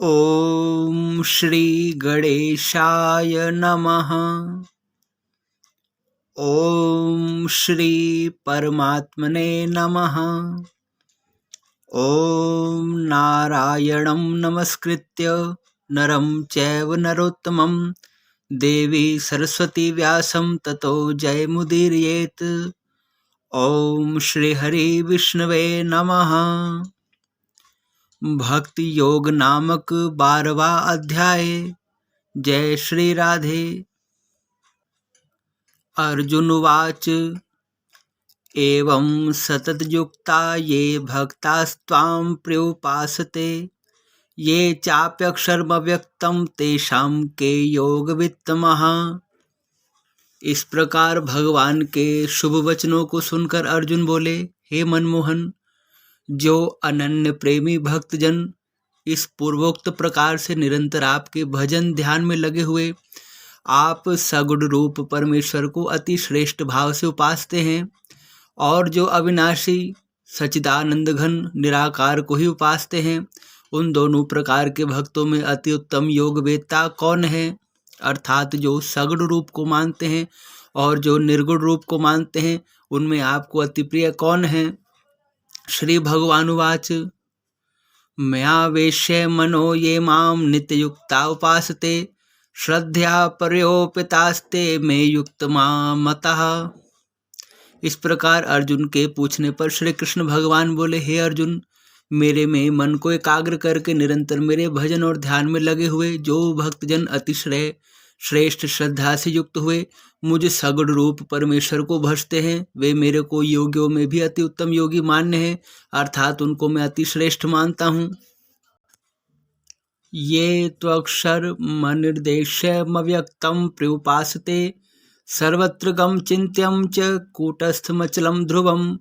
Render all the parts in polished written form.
ॐ श्री गणेशाय नमः। ॐ श्री परमात्मने नमः। ॐ नारायणं नमस्कृत्य नरं चैव नरोत्तमं देवी सरस्वती व्यासं ततो जयमुदीरयेत्। ॐ श्री हरि विष्णवे नमः। भक्ति योग नामक 12वां अध्याय। जय श्री राधे। अर्जुन उवाच एवं सततयुक्ता ये भक्तास्त्वां पर्युपासते ये चाप्यक्षरमव्यक्तं तेषां के योगवित्तमः। इस प्रकार भगवान के शुभ वचनों को सुनकर अर्जुन बोले, हे मनमोहन, जो अनन्य प्रेमी भक्तजन इस पूर्वोक्त प्रकार से निरंतर आपके भजन ध्यान में लगे हुए आप सगुण रूप परमेश्वर को अति श्रेष्ठ भाव से उपासते हैं और जो अविनाशी सच्चिदानंद घन निराकार को ही उपासते हैं, उन दोनों प्रकार के भक्तों में अति उत्तम योग वेत्ता कौन है? अर्थात जो सगुण रूप को मानते हैं और जो निर्गुण रूप को मानते हैं, उनमें आपको अति प्रिय कौन है? श्री भगवानुवाच मया वेश्य मनो ये मां नित्ययुक्ता उपासते श्रद्धया पर्योपितास्ते मे युक्तमा मतः। इस प्रकार अर्जुन के पूछने पर श्री कृष्ण भगवान बोले, हे अर्जुन, मेरे में मन को एकाग्र करके निरंतर मेरे भजन और ध्यान में लगे हुए जो भक्तजन अतिशय श्रेष्ठ श्रद्धा से युक्त हुए मुझ सगुण रूप परमेश्वर को भजते हैं, वे मेरे को योगियों में भी अति उत्तम योगी मान्य हैं, अर्थात उनको मैं अति श्रेष्ठ मानता हूँ। ये त्वक्षरमनिर्देश्यमव्यक्तं पर्युपासते सर्वत्र गम चिन्त्यं च कूटस्थमचलं ध्रुवं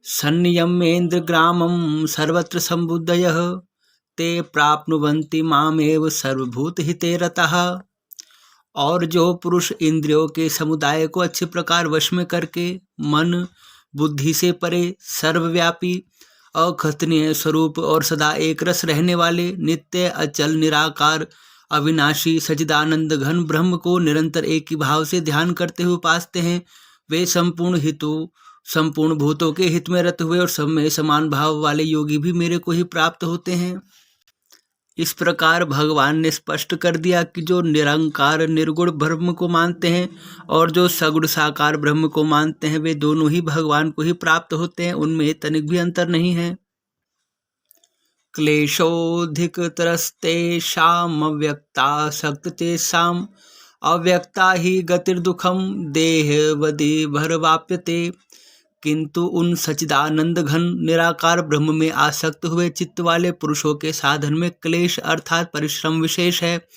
संनियम्येन्द्रग्रामं सर्वत्र सम्बुद्धयः ते प्राप्नुवन्ति मामेव सर्वभूतहिते रतः। और जो पुरुष इंद्रियों के समुदाय को अच्छे प्रकार वश में करके मन बुद्धि से परे सर्वव्यापी अखतनीय स्वरूप और सदा एक रस रहने वाले नित्य अचल निराकार अविनाशी सच्चिदानंद घन ब्रह्म को निरंतर एक ही भाव से ध्यान करते हुए उपासते हैं, वे संपूर्ण भूतों के हित में रत हुए और सब में समान भाव वाले योगी भी मेरे को ही प्राप्त होते हैं। इस प्रकार भगवान ने स्पष्ट कर दिया कि जो निरंकार निर्गुण ब्रह्म को मानते हैं और जो सगुण साकार ब्रह्म को मानते हैं, वे दोनों ही भगवान को ही प्राप्त होते हैं, उनमें तनिक भी अंतर नहीं है। क्लेशोऽधिकतरस्तेषामव्यक्तासक्तचेतासाम् अव्यक्ता ही गतिर्दुःखं देहवदि भरवाप्यते। किंतु उन सच्चिदानंद घन निराकार ब्रह्म में आसक्त हुए चित्त वाले पुरुषों के साधन में क्लेश अर्थात परिश्रम विशेष है,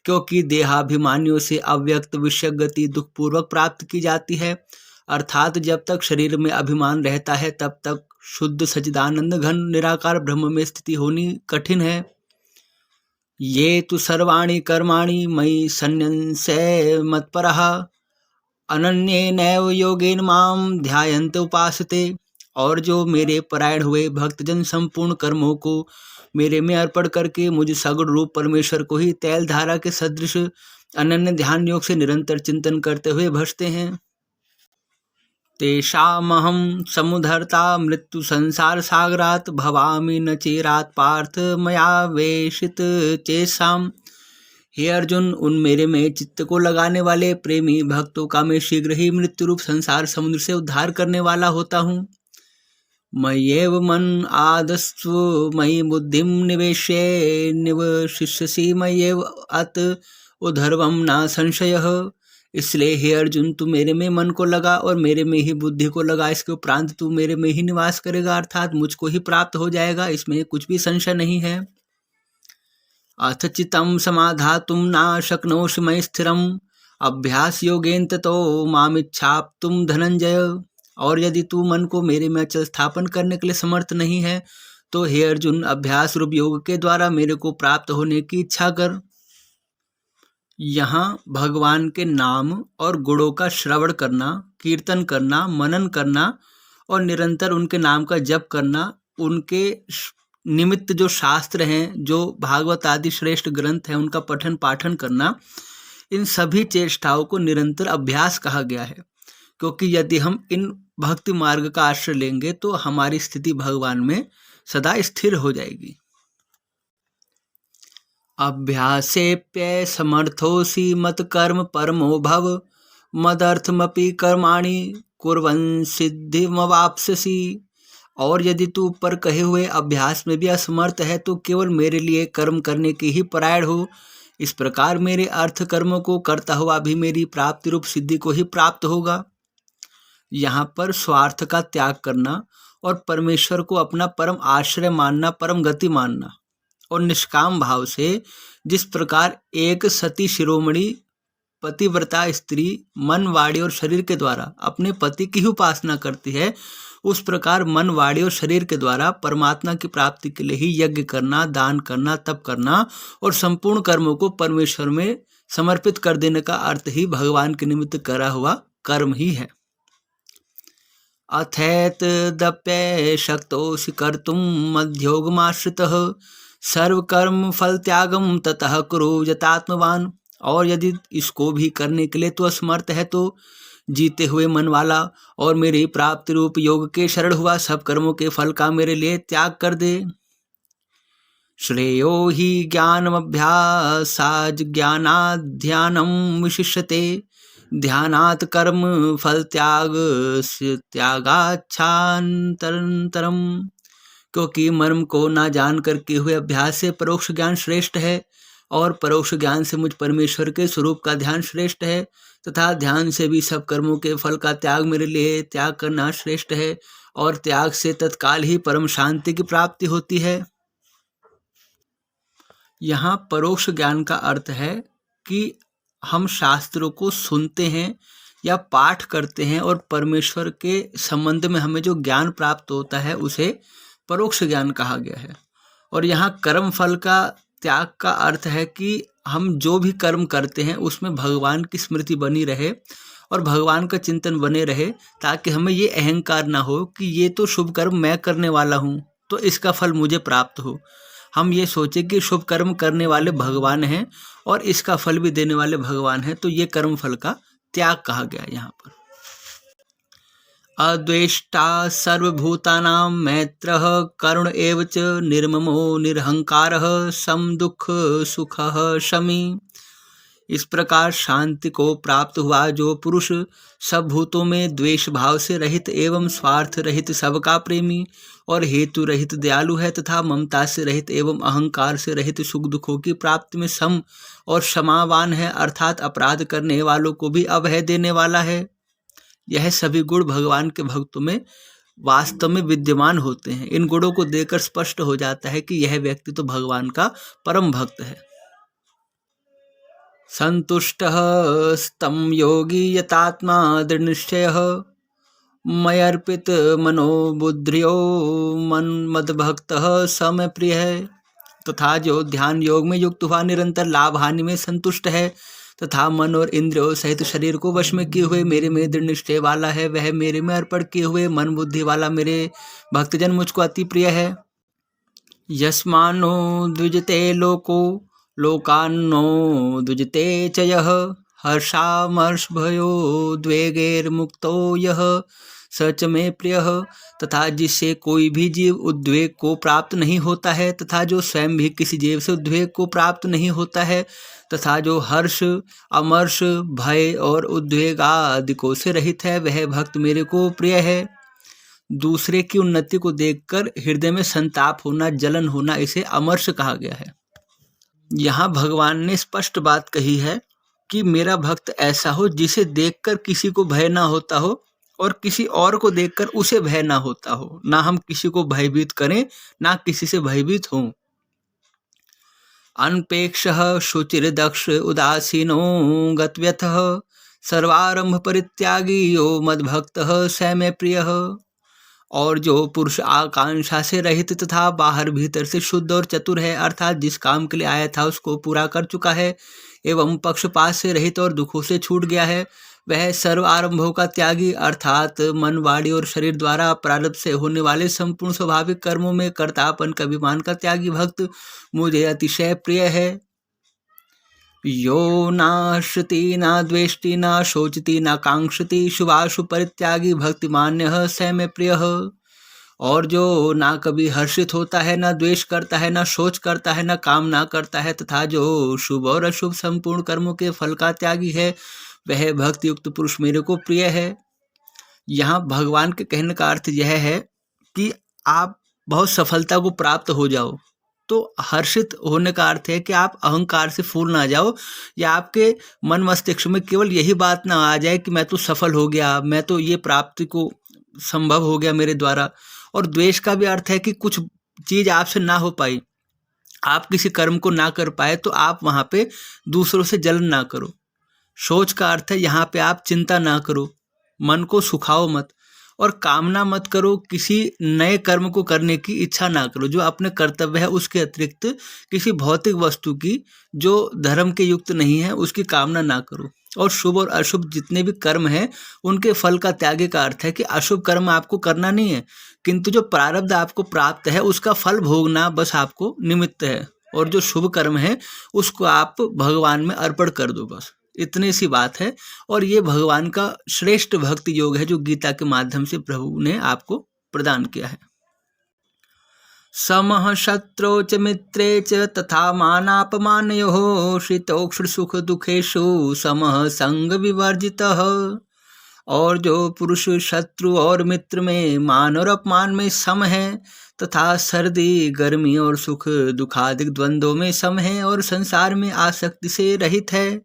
क्योंकि देहाभिमानियों से अव्यक्त विषय गति दुखपूर्वक प्राप्त की जाती है, अर्थात जब तक शरीर में अभिमान रहता है तब तक शुद्ध सच्चिदानंद घन निराकार ब्रह्म में स्थिति होनी कठिन है। ये तु सर्वाणि कर्माणि मयि सन्न्यस्य मत्परः अनन्येनैव योगेन मां ध्यायन्त उपासते। और जो मेरे परायण हुए भक्तजन संपूर्ण कर्मों को मेरे में अर्पण करके मुझ सगुण रूप परमेश्वर को ही तैल धारा के सदृश अनन्य ध्यान योग से निरंतर चिंतन करते हुए भजते हैं। तेषामहं समुद्धर्ता मृत्यु संसार सागरात् भवामि न चेरात् पार्थ मया वेशित चेतासाम्। हे अर्जुन, उन मेरे में चित्त को लगाने वाले प्रेमी भक्तों का मैं शीघ्र ही मृत्यु रूप संसार समुद्र से उद्धार करने वाला होता हूँ। मय्येव मन आदस्व मयि बुद्धिं निवेश्य निवशिष्यसि मय्येव अत उधर्वं न संशयः। इसलिए हे अर्जुन, तू मेरे में मन को लगा और मेरे में ही बुद्धि को लगा, इसके उपरांत तू मेरे में ही निवास करेगा, अर्थात मुझको ही प्राप्त हो जाएगा, इसमें कुछ भी संशय नहीं है। अथ चित्तं समाधातुं न शक्नोषि मयि स्थिरम् अभ्यास योगेन ततो मामिच्छाप्तुं धनंजय। और यदि तू मन को मेरे में अचल स्थापन करने के लिए समर्थ नहीं है तो हे अर्जुन, अभ्यास रूप योग के द्वारा मेरे को प्राप्त होने की इच्छा कर। यहाँ भगवान के नाम और गुणों का श्रवण करना, कीर्तन करना, मनन करना और निरंतर उनके नाम का जप करना, उनके निमित्त जो शास्त्र हैं, जो भागवत आदि श्रेष्ठ ग्रंथ हैं, उनका पठन पाठन करना, इन सभी चेष्टाओं को निरंतर अभ्यास कहा गया है। क्योंकि यदि हम इन भक्ति मार्ग का आश्रय लेंगे तो हमारी स्थिति भगवान में सदा स्थिर हो जाएगी। अभ्यासेप्य समर्थोसि मत कर्म परमो भव, मदर्थमपि कर्माणि कुर्वन् सिद्धिमवाप्स्यसि। और यदि तू ऊपर कहे हुए अभ्यास में भी असमर्थ है तो केवल मेरे लिए कर्म करने की ही परायण हो। इस प्रकार मेरे अर्थ कर्मों को करता हुआ भी मेरी प्राप्ति रूप सिद्धि को ही प्राप्त होगा। यहाँ पर स्वार्थ का त्याग करना और परमेश्वर को अपना परम आश्रय मानना, परम गति मानना और निष्काम भाव से जिस प्रकार एक सती शिरोमणि पतिव्रता स्त्री मन, वाणी और शरीर के द्वारा अपने पति की ही उपासना करती है, उस प्रकार मन, वाणी और शरीर के द्वारा परमात्मा की प्राप्ति के लिए ही यज्ञ करना, दान करना, तप करना और संपूर्ण कर्मों को परमेश्वर में समर्पित कर देने का अर्थ ही भगवान के निमित्त करा हुआ कर्म ही है। अथैत दप्य शक्तोसि कर्तुं मध्योगमाश्रितः, सर्वकर्म फल त्यागम ततः कुरु यतात्मवान। और यदि इसको भी करने के लिए तो असमर्थ है तो जीते हुए मन वाला और मेरी प्राप्ति रूप योग के शरण हुआ सब कर्मों के फल का मेरे लिए त्याग कर दे। श्रेयो हि ज्ञानमभ्यासाज् ज्ञानाध्यानम विशिष्यते, ध्यानात् कर्म फल त्यागाच्छान्तरम। क्योंकि मर्म को ना जान कर किए हुए अभ्यास से परोक्ष ज्ञान श्रेष्ठ है और परोक्ष ज्ञान से मुझ परमेश्वर के स्वरूप का ध्यान श्रेष्ठ है, तथा ध्यान से भी सब कर्मों के फल का त्याग मेरे लिए त्याग करना श्रेष्ठ है और त्याग से तत्काल ही परम शांति की प्राप्ति होती है। यहाँ परोक्ष ज्ञान का अर्थ है कि हम शास्त्रों को सुनते हैं या पाठ करते हैं और परमेश्वर के संबंध में हमें जो ज्ञान प्राप्त होता है उसे परोक्ष ज्ञान कहा गया है। और यहाँ कर्म फल का त्याग का अर्थ है कि हम जो भी कर्म करते हैं उसमें भगवान की स्मृति बनी रहे और भगवान का चिंतन बने रहे, ताकि हमें ये अहंकार ना हो कि ये तो शुभ कर्म मैं करने वाला हूँ तो इसका फल मुझे प्राप्त हो। हम ये सोचें कि शुभ कर्म करने वाले भगवान हैं और इसका फल भी देने वाले भगवान हैं, तो ये कर्म फल का त्याग कहा गया यहाँ पर। अद्वेष्टा सर्वभूतानां मैत्रः करुण एव च निर्ममो निरहंकारः सम दुख सुखः शमी। इस प्रकार शांति को प्राप्त हुआ जो पुरुष सब भूतों में द्वेष भाव से रहित एवं स्वार्थ रहित, सबका प्रेमी और हेतु रहित दयालु है, तथा ममता से रहित एवं अहंकार से रहित, सुख दुखों की प्राप्ति में सम और क्षमावान है, अर्थात अपराध करने वालों को भी अभय देने वाला है। यह सभी गुण भगवान के भक्तों में वास्तव में विद्यमान होते हैं। इन गुणों को देखकर स्पष्ट हो जाता है कि यह व्यक्ति तो भगवान का परम भक्त है। संतुष्टः स्तम योगी यतात्मा दृढ़निश्चयः, मयर्पित मनो बुद्धियो मन मदभक्तः समय प्रिय है। तथा जो ध्यान योग में युक्त हुआ निरंतर लाभ हानि में संतुष्ट है तथा मन और इंद्रियों सहित शरीर को वश में किए हुए मेरे में दृढ़ निश्चय वाला है, वह मेरे में अर्पण किए हुए मन बुद्धि वाला मेरे भक्तजन मुझको अति प्रिय है। यस्मानो द्विजते लोको लोकान्नो द्विजते च यः, हर्षामर्ष भयो द्वेगैर्मुक्तो यः स च मे प्रियः। तथा जिससे कोई भी जीव उद्वेग को प्राप्त नहीं होता है तथा जो स्वयं भी किसी जीव से उद्वेग को प्राप्त नहीं होता है तथा जो हर्ष, अमर्ष, भय और उद्वेग आदिकों से रहित है, वह भक्त मेरे को प्रिय है। दूसरे की उन्नति को देखकर हृदय में संताप होना, जलन होना, इसे अमर्ष कहा गया है। यहाँ भगवान ने स्पष्ट बात कही है कि मेरा भक्त ऐसा हो जिसे देखकर किसी को भय ना होता हो और किसी और को देखकर उसे भय ना होता हो। ना हम किसी को भयभीत करें, ना किसी से भयभीत हों। अनपेक्षः शुचिर्दक्ष उदासीनो गतव्यथः, सर्वारंभ परित्यागी यो मद्भक्तः स मे प्रियः। और जो पुरुष आकांक्षा से रहित तथा बाहर भीतर से शुद्ध और चतुर है, अर्थात जिस काम के लिए आया था उसको पूरा कर चुका है एवं पक्षपात से रहित और दुखों से छूट गया है, वह सर्व आरंभों का त्यागी अर्थात मन, वाणी और शरीर द्वारा प्रारब्ध से होने वाले संपूर्ण स्वाभाविक कर्मों में कर्तापन का अभिमान का त्यागी भक्त मुझे अतिशय प्रिय है। यो नाश्रति न द्वेष्टि न शोचति न कांक्षति शुभाशुभ परित्यागी भक्तिमान्यः स मे प्रियः। और जो ना कभी हर्षित होता है, ना द्वेष करता है, ना शोच करता है, ना कामना करता है, तथा जो शुभ और अशुभ संपूर्ण कर्मों के फल का त्यागी है, वह भक्ति युक्त पुरुष मेरे को प्रिय है। यहाँ भगवान के कहने का अर्थ यह है कि आप बहुत सफलता को प्राप्त हो जाओ, तो हर्षित होने का अर्थ है कि आप अहंकार से फूल ना जाओ, या आपके मन मस्तिष्क में केवल यही बात ना आ जाए कि मैं तो सफल हो गया, मैं तो ये प्राप्ति को संभव हो गया मेरे द्वारा। और द्वेष का भी अर्थ है कि कुछ चीज आपसे ना हो पाई, आप किसी कर्म को ना कर पाए, तो आप वहाँ पे दूसरों से जलन ना करो। सोच का अर्थ है यहाँ पे आप चिंता ना करो, मन को सुखाओ मत, और कामना मत करो, किसी नए कर्म को करने की इच्छा ना करो। जो अपने कर्तव्य है उसके अतिरिक्त किसी भौतिक वस्तु की जो धर्म के युक्त नहीं है उसकी कामना ना करो। और शुभ और अशुभ जितने भी कर्म हैं उनके फल का त्यागी का अर्थ है कि अशुभ कर्म आपको करना नहीं है, किंतु जो प्रारब्ध आपको प्राप्त है उसका फल भोगना बस आपको निमित्त है। और जो शुभ कर्म है उसको आप भगवान में अर्पण कर दो, बस इतनी सी बात है। और ये भगवान का श्रेष्ठ भक्ति योग है जो गीता के माध्यम से प्रभु ने आपको प्रदान किया है। समः शत्रौ च मित्रे च तथा मानापमानयोः शीतोष्ण सुख दुखेषु समः संग विवर्जितः। और जो पुरुष शत्रु और मित्र में मान और अपमान में सम है, तथा सर्दी गर्मी और सुख दुखादिक द्वंद्वों में सम है, और संसार में आसक्ति से रहित है।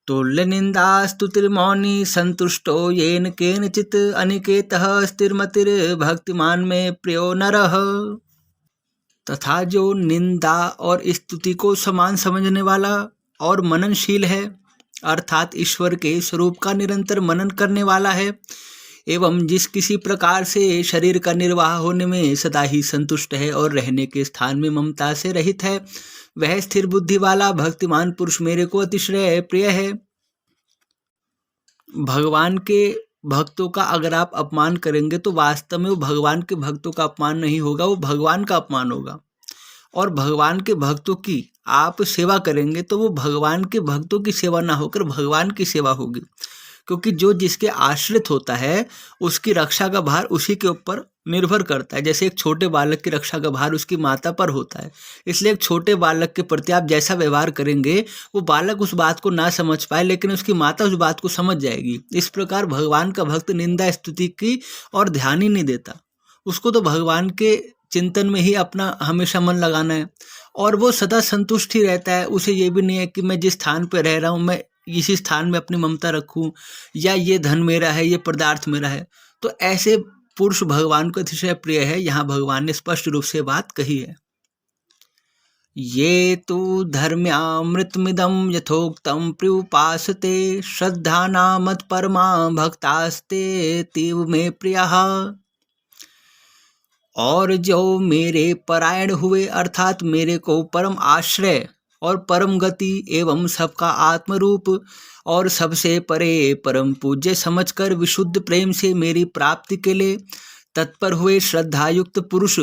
तुल्य निंदा स्तुतिर्मौनी संतुष्टो येन केनचित् अनिकेतः स्थिरमतिर भक्तिमान में प्रियो नरः। तथा जो निंदा और स्तुति को समान समझने वाला और मननशील है, अर्थात ईश्वर के स्वरूप का निरंतर मनन करने वाला है, एवं जिस किसी प्रकार से शरीर का निर्वाह होने में सदा ही संतुष्ट है और रहने के स्थान में ममता से रहित है, वह स्थिर बुद्धि वाला भक्तिमान पुरुष मेरे को अतिशय प्रिय है। भगवान के भक्तों का अगर आप अपमान करेंगे तो वास्तव में वो भगवान के भक्तों का अपमान नहीं होगा, वो भगवान का अपमान होगा। और भगवान के भक्तों की आप सेवा करेंगे तो वो भगवान के भक्तों की सेवा ना होकर भगवान की सेवा होगी, क्योंकि जो जिसके आश्रित होता है उसकी रक्षा का भार उसी के ऊपर निर्भर करता है। जैसे एक छोटे बालक की रक्षा का भार उसकी माता पर होता है, इसलिए एक छोटे बालक के प्रति आप जैसा व्यवहार करेंगे वो बालक उस बात को ना समझ पाए, लेकिन उसकी माता उस बात को समझ जाएगी। इस प्रकार भगवान का भक्त निंदा स्तुति की और ध्यान ही नहीं देता, उसको तो भगवान के चिंतन में ही अपना हमेशा मन लगाना है, और वो सदा संतुष्ट ही रहता है। उसे ये भी नहीं है कि मैं जिस स्थान पर रह रहा हूँ मैं इसी स्थान में अपनी ममता रखूं, या ये धन मेरा है, ये पदार्थ मेरा है। तो ऐसे पुरुष भगवान को अतिशय प्रिय है। यहाँ भगवान ने स्पष्ट रूप से बात कही है। ये तो धर्म्यामृतमिदं यथोक्तं प्र्युपासते श्रद्धा नामत् परमा भक्तास्ते तीव में प्रियः। और जो मेरे परायण हुए अर्थात मेरे को परम आश्रय और परम गति एवं सबका आत्मरूप और सबसे परे परम पूज्य समझकर विशुद्ध प्रेम से मेरी प्राप्ति के लिए तत्पर हुए श्रद्धायुक्त पुरुष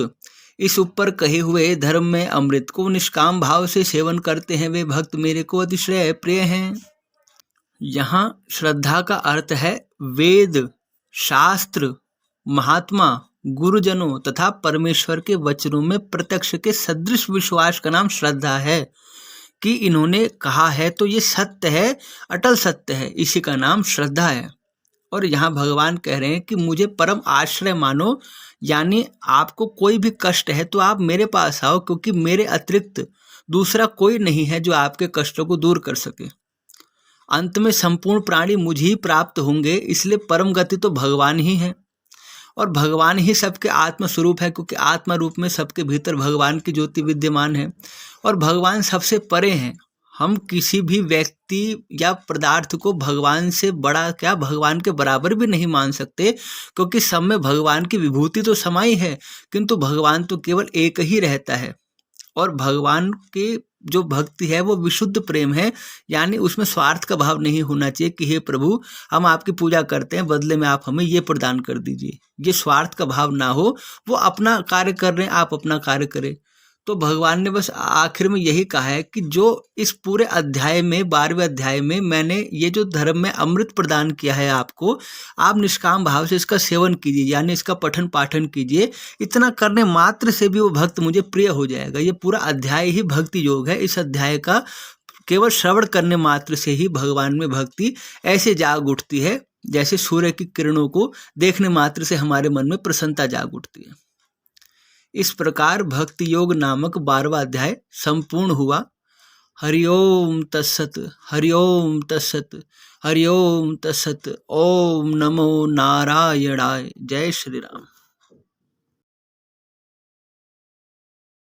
इस ऊपर कहे हुए धर्म में अमृत को निष्काम भाव से सेवन करते हैं, वे भक्त मेरे को अतिशय प्रिय हैं। यहाँ श्रद्धा का अर्थ है वेद, शास्त्र, महात्मा, गुरुजनों तथा परमेश्वर के वचनों में प्रत्यक्ष के सदृश विश्वास का नाम श्रद्धा है, कि इन्होंने कहा है तो ये सत्य है, अटल सत्य है, इसी का नाम श्रद्धा है। और यहाँ भगवान कह रहे हैं कि मुझे परम आश्रय मानो, यानी आपको कोई भी कष्ट है तो आप मेरे पास आओ, क्योंकि मेरे अतिरिक्त दूसरा कोई नहीं है जो आपके कष्टों को दूर कर सके। अंत में संपूर्ण प्राणी मुझे ही प्राप्त होंगे, इसलिए परम गति तो भगवान ही है, और भगवान ही सबके आत्म स्वरूप है, क्योंकि आत्मा रूप में सबके भीतर भगवान की ज्योति विद्यमान है, और भगवान सबसे परे हैं। हम किसी भी व्यक्ति या पदार्थ को भगवान से बड़ा क्या भगवान के बराबर भी नहीं मान सकते, क्योंकि सब में भगवान की विभूति तो समाई है, किंतु भगवान तो केवल एक ही रहता है। और भगवान के जो भक्ति है वो विशुद्ध प्रेम है, यानी उसमें स्वार्थ का भाव नहीं होना चाहिए कि हे प्रभु हम आपकी पूजा करते हैं, बदले में आप हमें ये प्रदान कर दीजिए। ये स्वार्थ का भाव ना हो, वो अपना कार्य कर रहे हैं, आप अपना कार्य करें। तो भगवान ने बस आखिर में यही कहा है कि जो इस पूरे अध्याय में 12वें अध्याय में मैंने ये जो धर्म में अमृत प्रदान किया है आपको, आप निष्काम भाव से इसका सेवन कीजिए, यानी इसका पठन पाठन कीजिए। इतना करने मात्र से भी वो भक्त मुझे प्रिय हो जाएगा। ये पूरा अध्याय ही भक्ति योग है। इस अध्याय का केवल श्रवण करने मात्र से ही भगवान में भक्ति ऐसे जाग उठती है जैसे सूर्य की किरणों को देखने मात्र से हमारे मन में प्रसन्नता जाग उठती है। इस प्रकार भक्ति योग नामक 12वां अध्याय संपूर्ण हुआ। हरिओम तत्सत, हरिओम तत्सत, हरिओम तत्सत। ओम नमो नारायणाय। जय श्री राम।